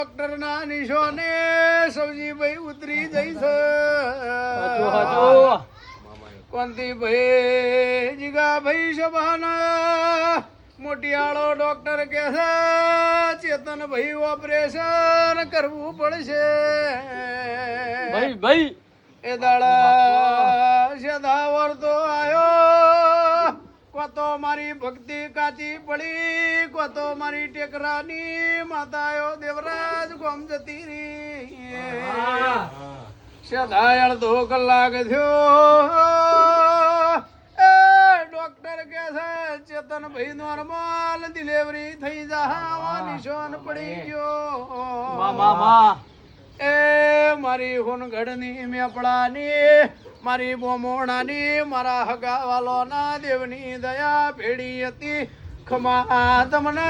doctor ના નિશાને સૌજી ભાઈ ઉતરી જઈ છે કોંતી ભાઈ જીગા ભાઈ સભાના મોટિયાળો ડોક્ટર કે છે ચેતન ભાઈ ઓપરેશન કરવું પડશે ભાઈ ભાઈ એ દાડા સદાવર તો આયો કોતો મારી ભક્તિ કાચી પડી કોતો મારી ટેકરાની માતાયો દેવરાજ ગોમ જતી રહી સદા અડધો કલાક થયો એ ડોક્ટર કે છે ચેતન ભાઈ નોર્મલ ડિલિવરી થઈ જા નિશાન પડી ગયો એ મારી હુનગઢની મેપડાની મારી બોમોણાની મારા હગાવાલોના દેવની દયા ભેડી હતી ખમા તમને